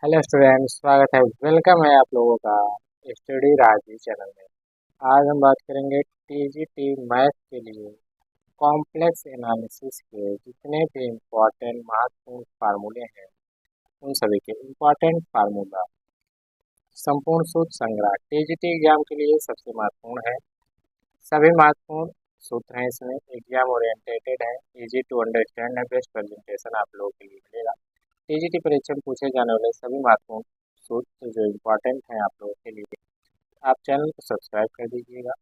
Hello student, स्वागत है। Welcome है आप लोगों का स्टडी राजी चैनल में। आज हम बात करेंगे टीजीटी मैथ के लिए कॉम्प्लेक्स एनालिसिस के जितने भी इम्पोर्टेंट महत्वपूर्ण फार्मूले हैं उन सभी के इम्पोर्टेंट फार्मूला। संपूर्ण सूत्र संग्रह टीजीटी एग्जाम के लिए सबसे महत्वपूर्ण है। सभी महत्वपूर्ण सूत्र हैं, इसमें एग्जाम ओरिएंटेटेड है, इजी टू अंडरस्टैंड है, बेस्ट प्रेजेंटेशन आप लोगों के लिए मिलेगा। टीजीटी परीक्षा में पूछे जाने वाले सभी महत्वपूर्ण सूत्र जो इम्पोर्टेंट हैं आप लोगों के लिए, आप चैनल को सब्सक्राइब कर दीजिएगा।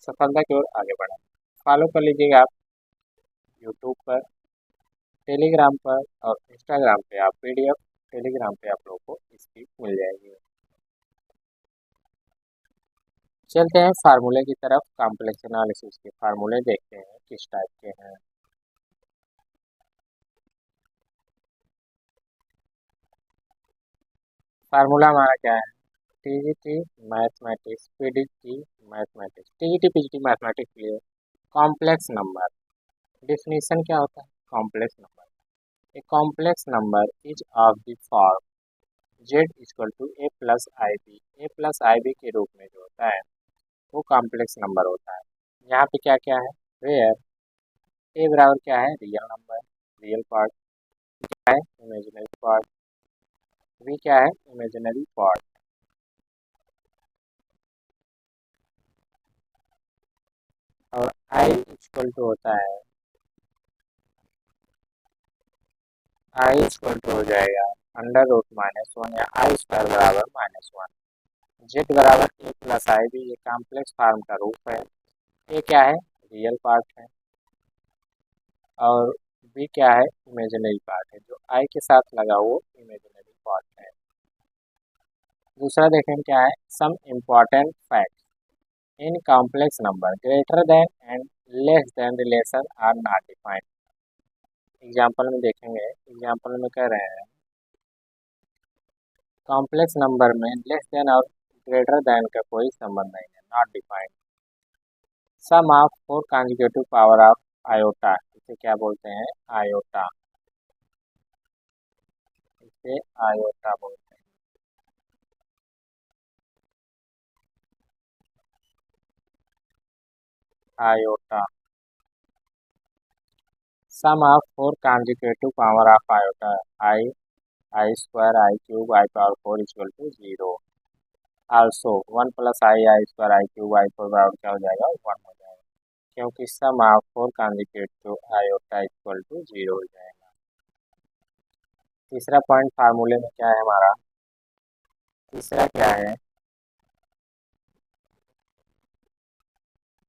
सफलता की ओर आगे बढ़ें, फॉलो कर लीजिएगा आप यूट्यूब पर, टेलीग्राम पर और इंस्टाग्राम पे। आप पीडीएफ टेलीग्राम पे आप लोगों को इसकी मिल जाएगी। चलते हैं फार्मूले की तरफ। कॉम्प्लेक्स एनालिसिस के फार्मूले देखते हैं किस टाइप के हैं। फार्मूला हमारा क्या है? TGT mathematics, PDT mathematics, TGT PGT mathematics के लिए कॉम्प्लेक्स नंबर डिफिनीशन क्या होता है? Complex number, a complex number is of the form z equal to a plus i b. A plus i b के रूप में जो होता है वो कॉम्प्लेक्स नंबर होता है। यहाँ पे क्या क्या है? वेयर ए बराबर क्या है? Real number, real part. क्या है? Imaginary part. बी क्या है? Imaginary part. और आई इक्वल टू होता है, आई इक्वल टू हो जाएगा अंडर रूट माइनस वन या आई स्क्वायर बराबर माइनस वन। जेड बराबर ए प्लस आई बी, ये कॉम्प्लेक्स फॉर्म का रूप है। ए क्या है? रियल पार्ट है और बी क्या है? इमेजिनरी पार्ट है। जो आई के साथ लगा वो इमेजिनरी पार्ट है। दूसरा देखें क्या है? Some important fact in complex number greater than and less than relation are not defined. Example में देखेंगे, एग्जाम्पल में कह रहे हैं कॉम्प्लेक्स नंबर में लेस देन और ग्रेटर देन का कोई संबंध नहीं है, not defined. Sum of four conjugative power of iota, इसे क्या बोलते हैं? आयोटा, इसे आयोटा बोलते हैं। Iota, sum of four conjugative power of iota, i, i square, i cube, i power four equal to zero. Also one plus i, i square, i cube, i four बराबर क्या हो जाएगा? One हो जाएगा, क्योंकि sum of four conjugative iota equal to zero हो जाएगा। तीसरा पॉइंट फार्मूले में क्या है हमारा? तीसरा क्या है?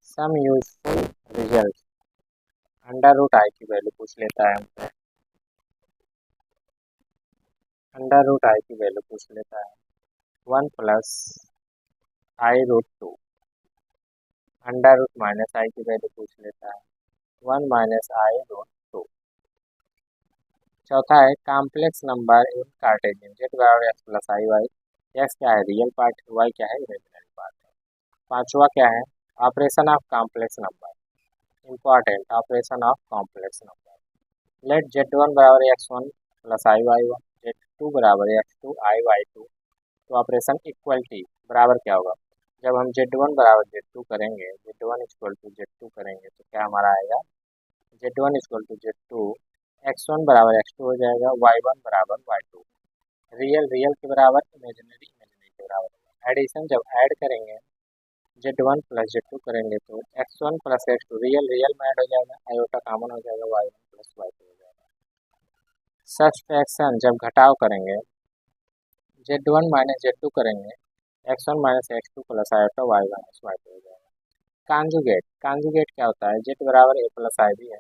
Some useful result, under root i की वैल्यू पूछ लेता है हमसे, अंडर रूट आई की वैल्यू पूछ लेता है। One plus i root two, under root minus i की वैल्यू पूछ लेता है, one minus i root two. चौथा है complex number in Cartesian, z बराबर x plus i y. X क्या है? रियल पार्ट, वाई क्या है? इमेजिनरी पार्ट है। पांचवा क्या है? Operation of complex number, important operation of complex number. Let z one बराबर x one plus i y one, z two बराबर x two i y two. तो ऑपरेशन इक्वलिटी बराबर क्या होगा? जब हम जेड वन बराबर जेड टू करेंगे, z one equal to z two करेंगे तो क्या हमारा आएगा? Z one equal to z two, x one बराबर एक्स टू हो जाएगा, वाई वन बराबर वाई टू। रियल रियल के बराबर, इमेजिनरी इमेजिनरी के बराबर। एडिशन जब ऐड करेंगे, z one plus z two करेंगे तो x one plus x two, real real में ऐड हो जाएगा, आयोटा कॉमन हो जाएगा, y one plus y two हो जाएगा। सब्सट्रैक्शन जब घटाव करेंगे, z one minus z two करेंगे, x one minus x two plus iota y minus y two हो जाएगा। कांजुगेट, कांजुगेट क्या होता है? जेड बराबर ए प्लस आई बी है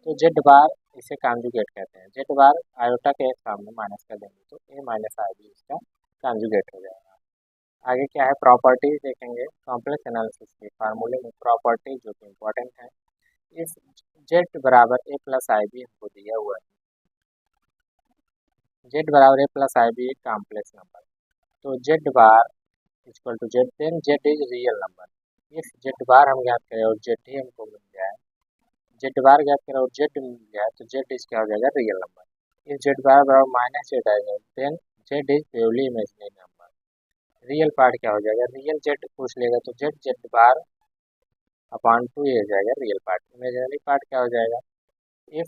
तो जेड बार, इसे कांजुगेट कहते हैं। जेड बार आयोटा के सामने माइनस कर देंगे तो ए माइनस आई बी इसका कांजुगेट हो जाएगा। आगे क्या है? प्रॉपर्टीज देखेंगे। कॉम्प्लेक्स एनालिसिस के फार्मूले में प्रॉपर्टी जो कि इम्पोर्टेंट है, इस जेड बराबर ए प्लस आई बी हमको दिया हुआ है, जेड बराबर ए प्लस आई बी एक कॉम्प्लेक्स नंबर, तो z bar equal to z, then z is real number. If z bar हम ज्ञात करें और जेड ही हमको मिल जाए, जेड बार ज्ञात करें और जेड मिल जाए तो जेड इज क्या हो जाएगा? Real number. If z bar बराबर माइनस जेड आ जाए then z is purely imaginary number. Real part क्या हो जाएगा, रियल जेड पूछ लेगा तो z z bar upon two ये हो जाएगा रियल पार्ट। इमेजिनरी पार्ट क्या हो जाएगा, इफ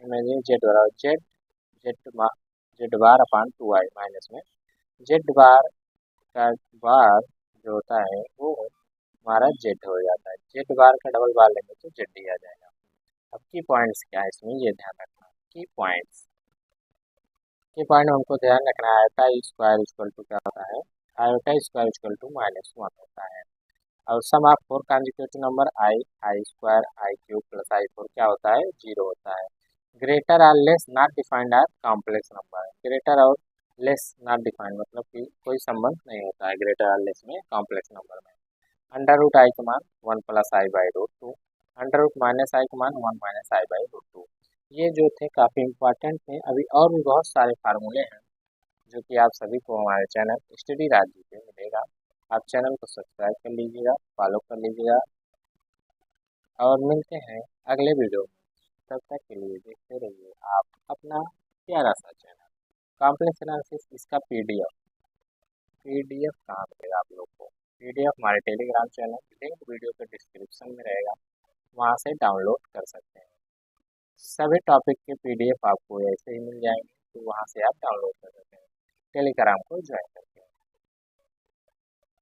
इमेजिनरी जेड बराबर z z z bar upon two i minus में जेड बार का बार जो होता है वो हमारा जेड हो जाता है। जेड बार का डबल बार लेंगे तो जेड ही आ जाएगा। अब की पॉइंट्स क्या है इसमें ये ध्यान रखना। की पॉइंट हमको ध्यान रखना है, आयोटा स्क्वायर इक्वल टू क्या होता है, आयोटा स्क्वायर इक्वल टू -1 होता है। और sum of 4 consecutive number i i square i cube plus i four क्या होता है, 0 होता है। ग्रेटर और less not defined are complex number. Greater और लेस नॉट डिफाइंड मतलब कि कोई संबंध नहीं होता है ग्रेटर और लेस में कॉम्प्लेक्स नंबर में। अंडर रूट आई का मान 1 plus i by root two, under root minus i का मान 1 minus i by root two. ये जो थे काफ़ी इंपॉर्टेंट थे। अभी और भी बहुत सारे फार्मूले हैं जो कि आप सभी को हमारे चैनल स्टडी राजी पे मिलेगा। आप चैनल को सब्सक्राइब कर लीजिएगा, फॉलो कर लीजिएगा और मिलते हैं अगले वीडियो में। तब तक के लिए देखते रहिए आप अपना प्यारा सा चैनल कॉम्प्लेक्स एनालिसिस। इसका पीडीएफ कहाँ मिलेगा आप लोग को, पीडीएफ हमारे टेलीग्राम चैनल लिंक वीडियो के डिस्क्रिप्शन में रहेगा, वहाँ से डाउनलोड कर सकते हैं। सभी टॉपिक के पीडीएफ आपको ऐसे ही मिल जाएंगे तो वहाँ से आप डाउनलोड कर सकते हैं। टेलीग्राम को ज्वाइन करें।